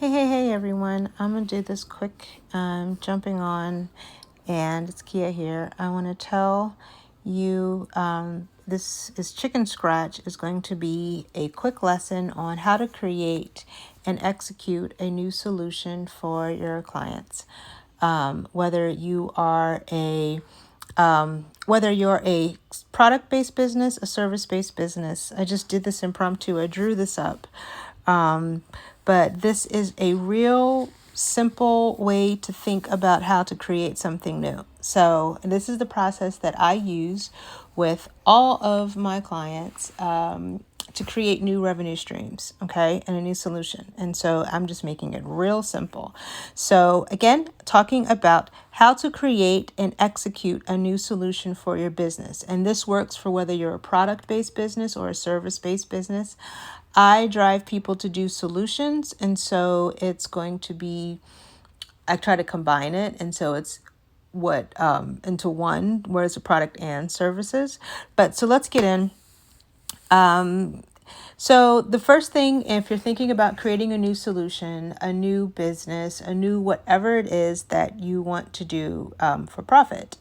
Hey, everyone. I'm going to do this quick jumping on, and it's Kia here. I want to tell you this is Chicken Scratch is going to be a quick lesson on how to create and execute a new solution for your clients. Whether you are whether you're a product-based business, a service-based business. I just did this impromptu. I drew this up. But this is a real simple way to think about how to create something new. So this is the process that I use with all of my clients to create new revenue streams, okay, and a new solution. And so I'm just making it real simple. So again, talking about how to create and execute a new solution for your business. And this works for whether you're a product-based business or a service-based business. I drive people to do solutions, and so it's going to be, I try to combine it, and so it's into one, where it's a product and services. But so let's get in. So the first thing, if you're thinking about creating a new solution, a new business, a new whatever it is that you want to do for profit,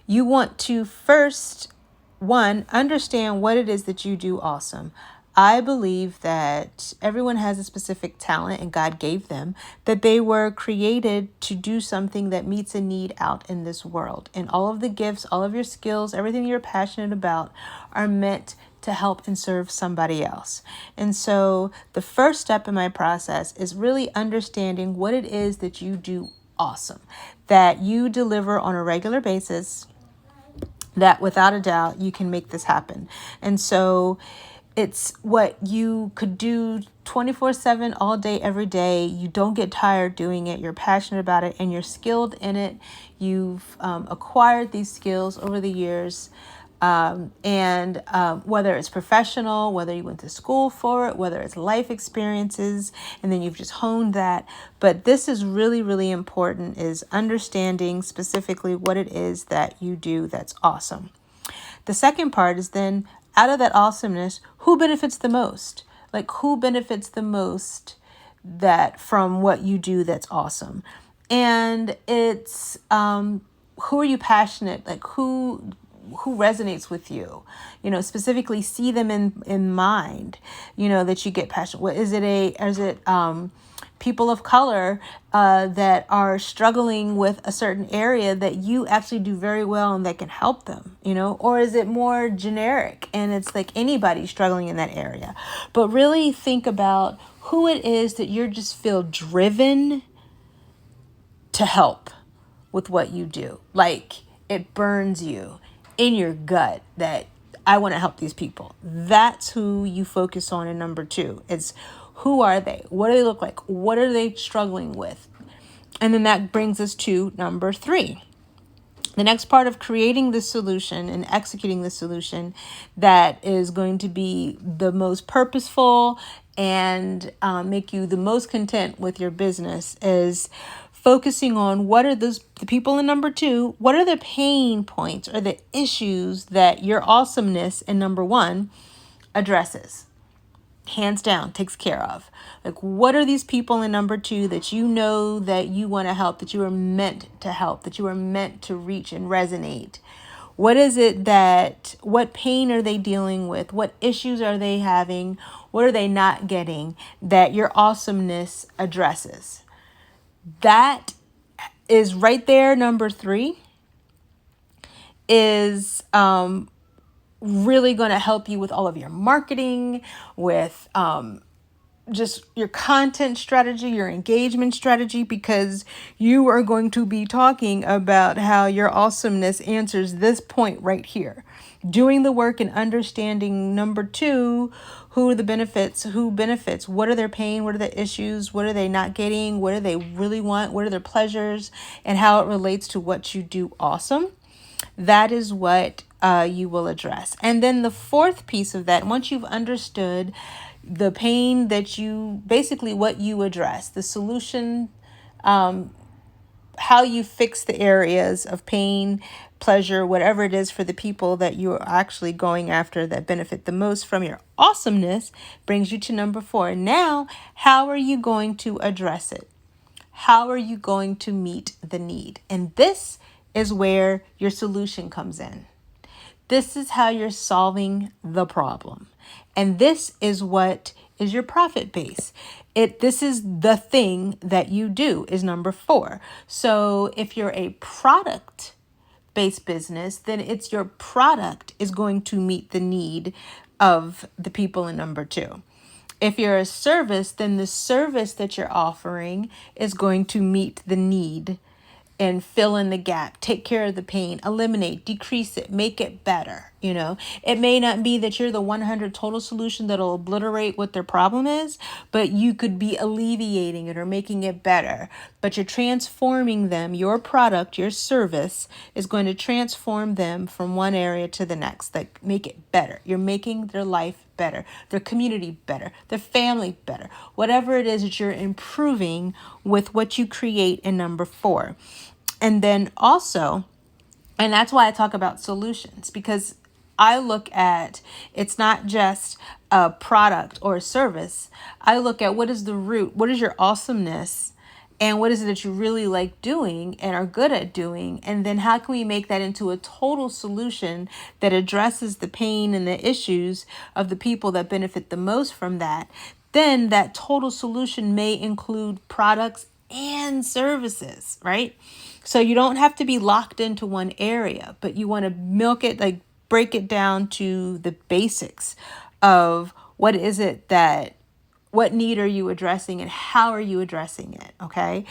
you want to first, one, understand what it is that you do awesome. I believe that everyone has a specific talent and God gave them, that they were created to do something that meets a need out in this world. And all of the gifts, all of your skills, everything you're passionate about are meant to help and serve somebody else. And so the first step in my process is really understanding what it is that you do awesome, that you deliver on a regular basis, that without a doubt you can make this happen. And so it's what you could do 24/7 all day, every day. You don't get tired doing it. You're passionate about it and you're skilled in it. You've acquired these skills over the years. And whether it's professional, whether you went to school for it, whether it's life experiences, and then you've just honed that. But this is really, really important, is understanding specifically what it is that you do that's awesome. The second part is then, out of that awesomeness, who benefits the most? Like, who benefits the most that from what you do that's awesome? And it's who are you passionate? Like, who resonates with you? Specifically see them in mind, that you get passionate. What is it people of color that are struggling with a certain area that you actually do very well and that can help them, or is it more generic and it's like anybody struggling in that area? But really think about who it is that you're just feel driven to help with what you do. Like, it burns you in your gut that I want to help these people. That's who you focus on in number 2. It's who are they? What do they look like? What are they struggling with? And then that brings us to number 3. The next part of creating the solution and executing the solution that is going to be the most purposeful and make you the most content with your business is focusing on what are the people in number 2, what are the pain points or the issues that your awesomeness in number 1 addresses. Hands down, takes care of. Like, what are these people in number 2 that you know that you want to help, that you are meant to help, that you are meant to reach and resonate? What is it what pain are they dealing with? What issues are they having? What are they not getting that your awesomeness addresses? That is right there. Number 3 is really going to help you with all of your marketing, with just your content strategy, your engagement strategy, because you are going to be talking about how your awesomeness answers this point right here. Doing the work and understanding number 2, who benefits, what are their pain, what are the issues, what are they not getting, what do they really want, what are their pleasures, and how it relates to what you do awesome. That is what you will address. And then the 4th piece of that, once you've understood the pain that what you address, the solution, how you fix the areas of pain, pleasure, whatever it is for the people that you're actually going after that benefit the most from your awesomeness brings you to number 4. Now, how are you going to address it? How are you going to meet the need? And this is where your solution comes in. This is how you're solving the problem. And this is what is your profit base. This is the thing that you do is number 4. So if you're a product based business, then it's your product is going to meet the need of the people in number 2. If you're a service, then the service that you're offering is going to meet the need and fill in the gap, take care of the pain, eliminate, decrease it, make it better. It may not be that you're the 100 total solution that'll obliterate what their problem is, but you could be alleviating it or making it better. But you're transforming them. Your product, your service is going to transform them from one area to the next, like make it better. You're making their life better, their community better, their family better, whatever it is that you're improving with what you create in number 4. And then also, and that's why I talk about solutions, because I look at, it's not just a product or a service. I look at what is the root, what is your awesomeness, and what is it that you really like doing and are good at doing? And then how can we make that into a total solution that addresses the pain and the issues of the people that benefit the most from that? Then that total solution may include products and services, right? So you don't have to be locked into one area, but you want to milk it, like break it down to the basics of what is it that, what need are you addressing and how are you addressing it? Okay.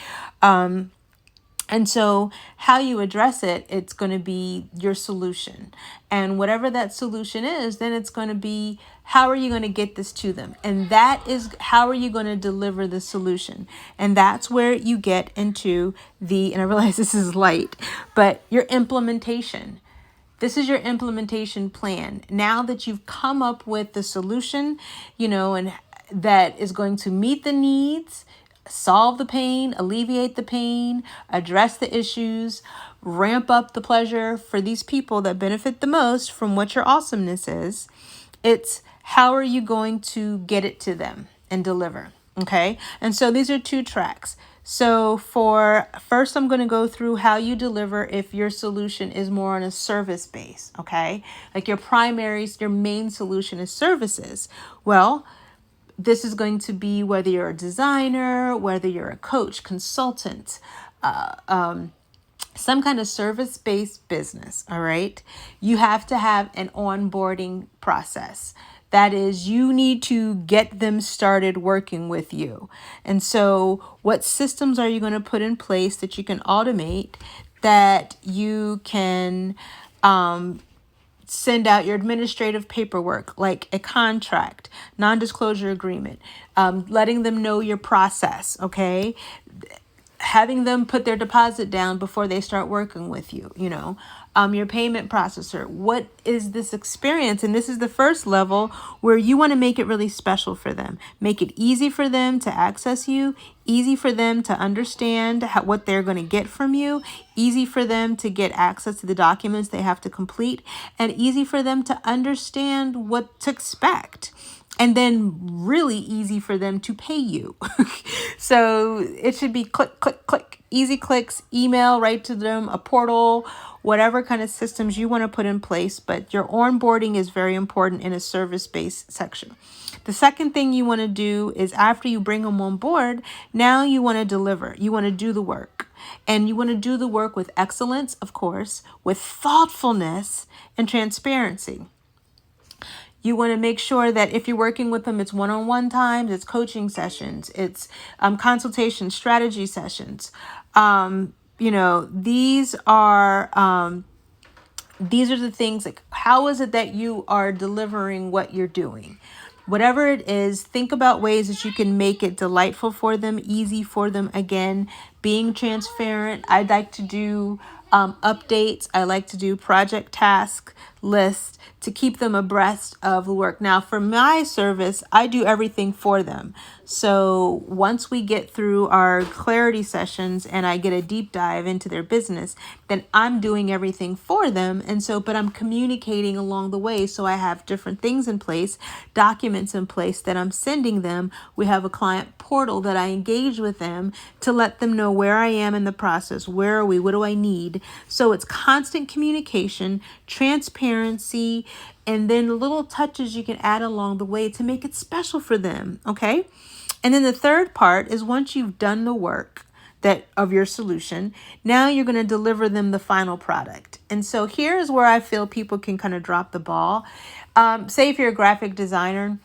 And so how you address it, it's going to be your solution. And whatever that solution is, then it's going to be, how are you going to get this to them? And that is, how are you going to deliver the solution? And that's where you get into and I realize this is light, but your implementation. This is your implementation plan. Now that you've come up with the solution, and that is going to meet the needs, solve the pain, alleviate the pain, address the issues, ramp up the pleasure for these people that benefit the most from what your awesomeness is. It's how are you going to get it to them and deliver? Okay. And so these are 2 tracks. So first, I'm going to go through how you deliver if your solution is more on a service base. Okay. Like your main solution is services. Well, this is going to be whether you're a designer, whether you're a coach, consultant, some kind of service-based business, all right? You have to have an onboarding process. That is, you need to get them started working with you. And so what systems are you going to put in place that you can automate, that you can send out your administrative paperwork, like a contract, non-disclosure agreement, letting them know your process, okay? Having them put their deposit down before they start working with you, your payment processor. What is this experience? And this is the first level where you want to make it really special for them. Make it easy for them to access you, easy for them to understand what they're going to get from you, easy for them to get access to the documents they have to complete, and easy for them to understand what to expect. And then really easy for them to pay you. So it should be click, click, click, easy clicks, email right to them, a portal, whatever kind of systems you want to put in place. But your onboarding is very important in a service-based section. The second thing you want to do is after you bring them on board, now you want to deliver. You want to do the work. And you want to do the work with excellence, of course, with thoughtfulness and transparency. You want to make sure that if you're working with them, it's one-on-one times, it's coaching sessions, it's consultation strategy sessions. These are the things, like, how is it that you are delivering what you're doing? Whatever it is, think about ways that you can make it delightful for them, easy for them. Again, being transparent. I'd like to do updates. I like to do project task list to keep them abreast of the work. Now, for my service, I do everything for them. So once we get through our clarity sessions and I get a deep dive into their business, then I'm doing everything for them. And so, but I'm communicating along the way. So I have different things in place, documents in place that I'm sending them. We have a client portal that I engage with them to let them know where I am in the process. Where are we? What do I need? So it's constant communication, transparency, and then little touches you can add along the way to make it special for them. Okay. And then the third part is once you've done the work that of your solution, now you're going to deliver them the final product. And so here's where I feel people can kind of drop the ball. Say if you're a graphic designer,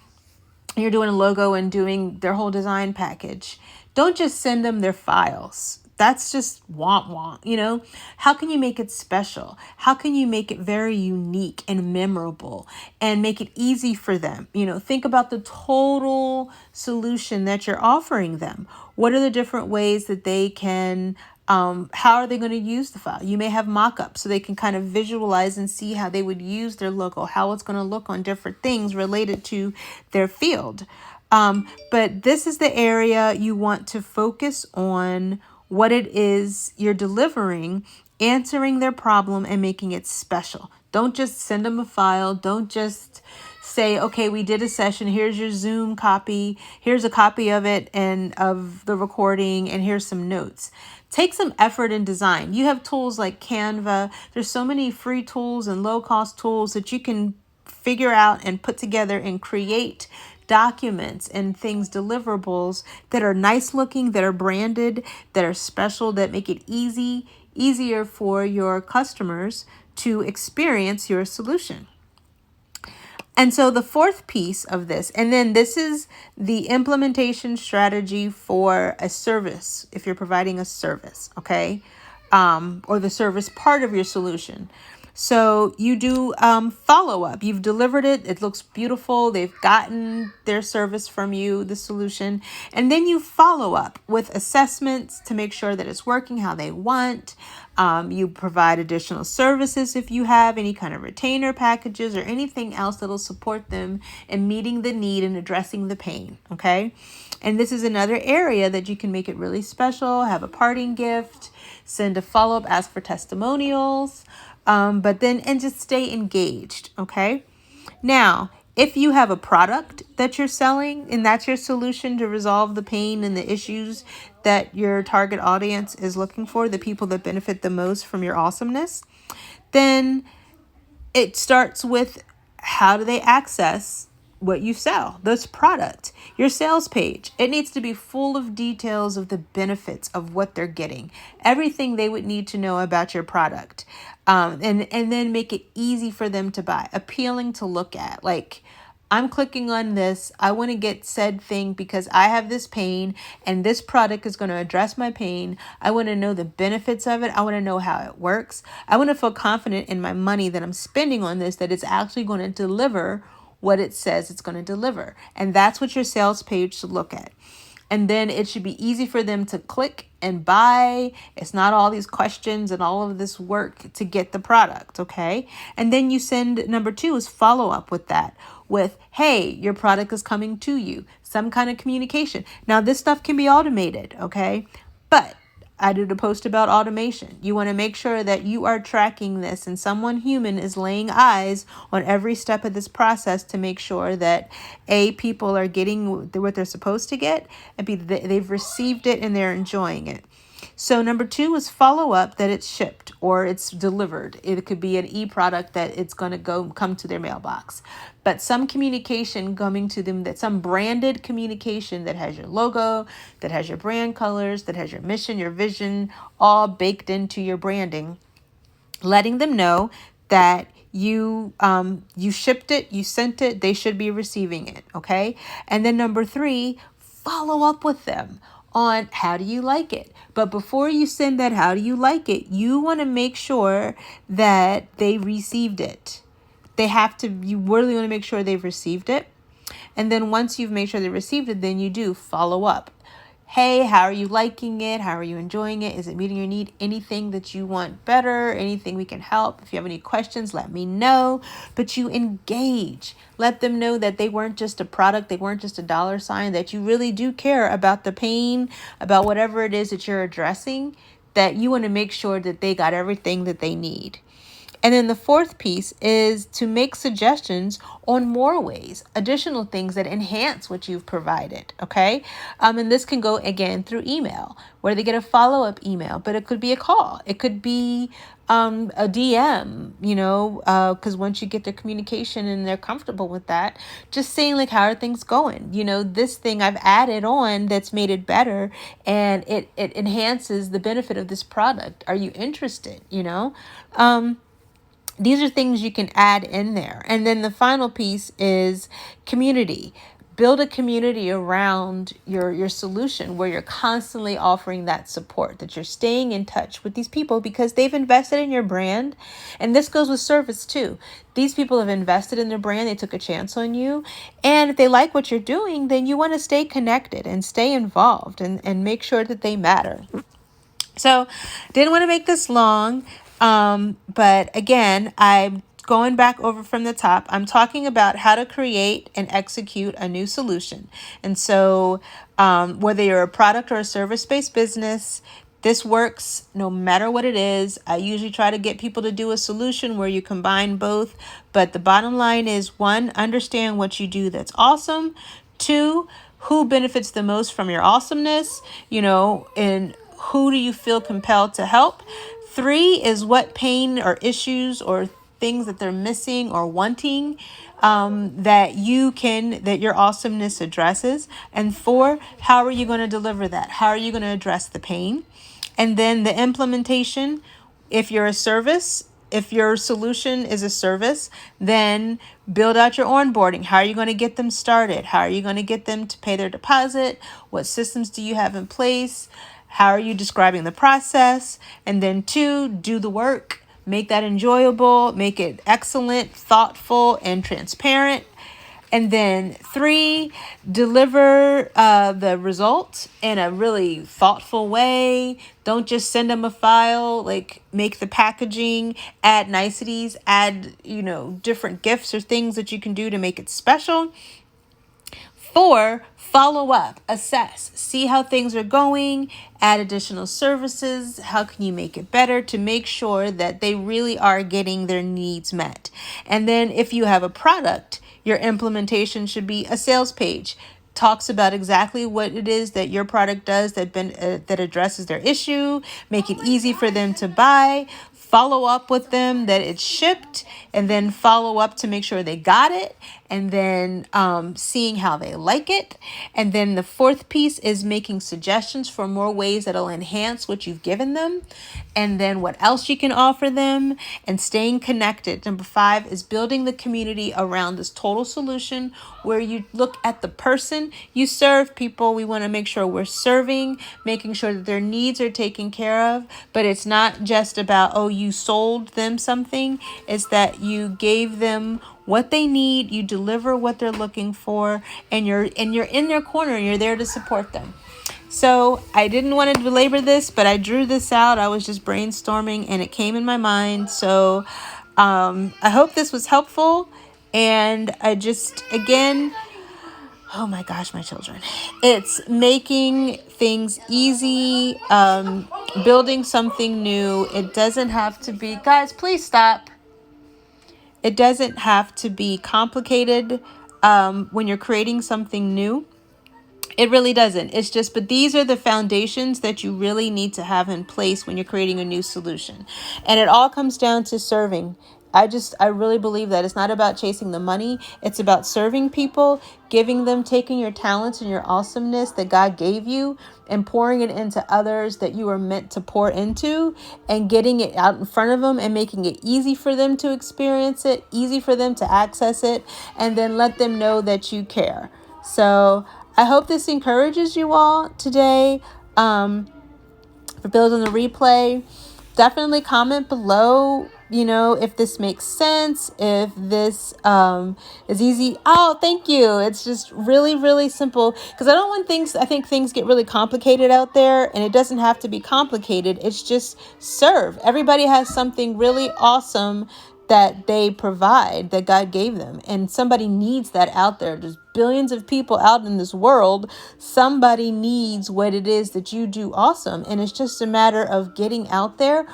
you're doing a logo and doing their whole design package. Don't just send them their files. That's just womp. How can you make it special? How can you make it very unique and memorable and make it easy for them? Think about the total solution that you're offering them. What are the different ways that they can how are they going to use the file? You may have mock-ups so they can kind of visualize and see how they would use their logo, how it's going to look on different things related to their field. But this is the area you want to focus on what it is you're delivering, answering their problem and making it special. Don't just send them a file. Don't just say, okay, we did a session. Here's your Zoom copy. Here's a copy of it and of the recording. And here's some notes. Take some effort in design. You have tools like Canva. There's so many free tools and low cost tools that you can figure out and put together and create documents and things, deliverables that are nice looking, that are branded, that are special, that make it easier for your customers to experience your solution. And so the fourth piece of this, and then this is the implementation strategy for a service, if you're providing a service, okay, or the service part of your solution. So you do follow-up. You've delivered it. It looks beautiful. They've gotten their service from you, the solution. And then you follow up with assessments to make sure that it's working how they want. You provide additional services if you have any kind of retainer packages or anything else that'll support them in meeting the need and addressing the pain, okay? And this is another area that you can make it really special, have a parting gift, send a follow-up, ask for testimonials, but then just stay engaged, okay? Now, if you have a product that you're selling and that's your solution to resolve the pain and the issues that your target audience is looking for, the people that benefit the most from your awesomeness, then it starts with how do they access what you sell, this product, your sales page. It needs to be full of details of the benefits of what they're getting, everything they would need to know about your product, and then make it easy for them to buy, appealing to look at. Like, I'm clicking on this. I want to get said thing because I have this pain and this product is going to address my pain. I want to know the benefits of it. I want to know how it works. I want to feel confident in my money that I'm spending on this, that it's actually going to deliver what it says it's going to deliver. And that's what your sales page should look at. And then it should be easy for them to click and buy. It's not all these questions and all of this work to get the product, okay? And then you send, number 2 is follow up with that. With, hey, your product is coming to you. Some kind of communication. Now, this stuff can be automated, okay? But I did a post about automation. You want to make sure that you are tracking this and someone human is laying eyes on every step of this process to make sure that A, people are getting what they're supposed to get, and B, they've received it and they're enjoying it. So number 2 is follow up that it's shipped or it's delivered. It could be an e-product that it's going to come to their mailbox. But some communication coming to them, that some branded communication that has your logo, that has your brand colors, that has your mission, your vision, all baked into your branding, letting them know that you shipped it, you sent it, they should be receiving it, okay? And then number 3, follow up with them on how do you like it. But before you send that how do you like it, you want to make sure that they received it. You really want to make sure they've received it. And then once you've made sure they received it, then you do follow up. Hey, how are you liking it? How are you enjoying it? Is it meeting your need? Anything that you want better? Anything we can help? If you have any questions, let me know. But you engage. Let them know that they weren't just a product, they weren't just a dollar sign, that you really do care about the pain, about whatever it is that you're addressing, that you want to make sure that they got everything that they need. And then the fourth piece is to make suggestions on more ways, additional things that enhance what you've provided. Okay. And this can go again through email, where they get a follow-up email, but it could be a call. It could be a DM, because once you get their communication and they're comfortable with that, just saying like, how are things going? This thing I've added on that's made it better, and it enhances the benefit of this product. Are you interested? These are things you can add in there. And then the final piece is community. Build a community around your solution, where you're constantly offering that support, that you're staying in touch with these people because they've invested in your brand. And this goes with service too. These people have invested in their brand. They took a chance on you. And if they like what you're doing, then you want to stay connected and stay involved and make sure that they matter. So didn't want to make this long. But again, I'm going back over from the top. I'm talking about how to create and execute a new solution. And so whether you're a product or a service-based business, this works no matter what it is. I usually try to get people to do a solution where you combine both. But the bottom line is, 1, understand what you do that's awesome. 2, who benefits the most from your awesomeness, and who do you feel compelled to help? 3 is what pain or issues or things that they're missing or wanting that your awesomeness addresses. And 4, how are you going to deliver that? How are you going to address the pain? And then the implementation, if you're a service, if your solution is a service, then build out your onboarding. How are you going to get them started? How are you going to get them to pay their deposit? What systems do you have in place? How are you describing the process? And then 2, do the work. Make that enjoyable. Make it excellent, thoughtful, and transparent. And then 3, deliver the result in a really thoughtful way. Don't just send them a file, like make the packaging, add niceties, add, different gifts or things that you can do to make it special. 4, follow up, assess, see how things are going, add additional services. How can you make it better to make sure that they really are getting their needs met? And then if you have a product, your implementation should be a sales page. Talks about exactly what it is that your product does that addresses their issue, make it easy for them to buy, follow up with them that it's shipped, and then follow up to make sure they got it, and then seeing how they like it. And then the 4th piece is making suggestions for more ways that'll enhance what you've given them, and then what else you can offer them, and staying connected. Number 5 is building the community around this total solution, where you look at the person you serve. People, we want to make sure we're serving, making sure that their needs are taken care of. But it's not just about, you sold them something. It's that you gave them what they need, you deliver what they're looking for, and you're in their corner, and you're there to support them. So I didn't want to belabor this, but I drew this out. I was just brainstorming and it came in my mind. So I hope this was helpful. And I just, again, oh my gosh, my children. It's making things easy, building something new. It doesn't have to be, guys, please stop. It doesn't have to be complicated when you're creating something new. It really doesn't. It's just, but these are the foundations that you really need to have in place when you're creating a new solution. And it all comes down to serving. I really believe that it's not about chasing the money. It's about serving people, taking your talents and your awesomeness that God gave you and pouring it into others that you were meant to pour into, and getting it out in front of them and making it easy for them to experience it, easy for them to access it, and then let them know that you care. So I hope this encourages you all today for building the replay. Definitely comment below if this makes sense, if this is easy. Oh, thank you. It's just really, really simple, because I think things get really complicated out there, and it doesn't have to be complicated. It's just serve. Everybody has something really awesome that they provide, that God gave them, and somebody needs that out there. There's billions of people out in this world. Somebody needs what it is that you do awesome, and it's just a matter of getting out there.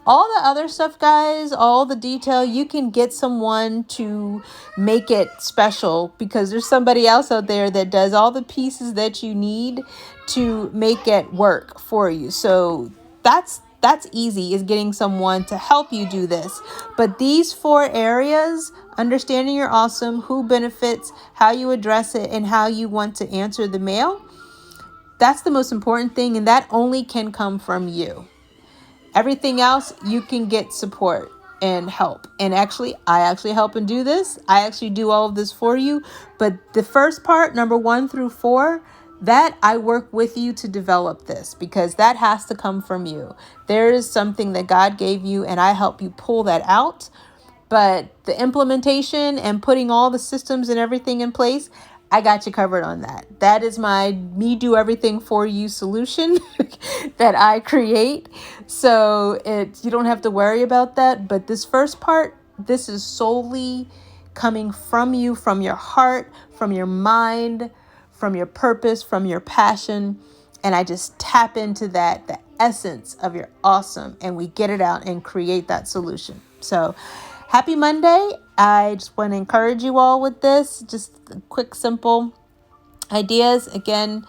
All the other stuff, guys, all the detail, you can get someone to make it special, because there's somebody else out there that does all the pieces that you need to make it work for you. So that's easy, is getting someone to help you do this. But these 4 areas: understanding you're awesome, who benefits, how you address it, and how you want to answer the mail, that's the most important thing, and that only can come from you. Everything else, you can get support and help. And I actually help and do this. I actually do all of this for you. But the first part, number 1 through 4, that I work with you to develop this, because that has to come from you. There is something that God gave you, and I help you pull that out. But the implementation and putting all the systems and everything in place, I got you covered on that. That is my me do everything for you solution that I create. So you don't have to worry about that. But this first part, this is solely coming from you, from your heart, from your mind, from your purpose, from your passion. And I just tap into that, the essence of your awesome, and we get it out and create that solution. So happy Monday. I just want to encourage you all with this. Just quick, simple ideas. Again,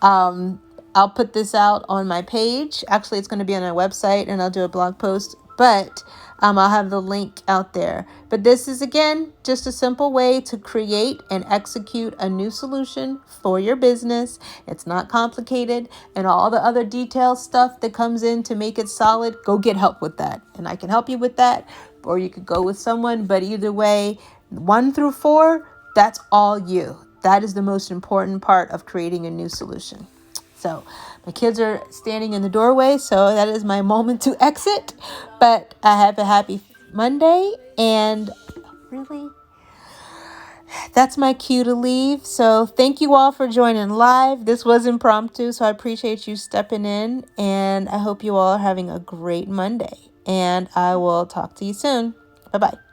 I'll put this out on my page. Actually, it's going to be on my website, and I'll do a blog post. But I'll have the link out there. But this is, again, just a simple way to create and execute a new solution for your business. It's not complicated. And all the other detailed stuff that comes in to make it solid, go get help with that. And I can help you with that. Or you could go with someone. But either way, 1 through 4, that's all you. That is the most important part of creating a new solution. So my kids are standing in the doorway, so that is my moment to exit. But I have a happy Monday, and really, that's my cue to leave. So thank you all for joining live. This was impromptu, so I appreciate you stepping in, and I hope you all are having a great Monday. And I will talk to you soon. Bye-bye.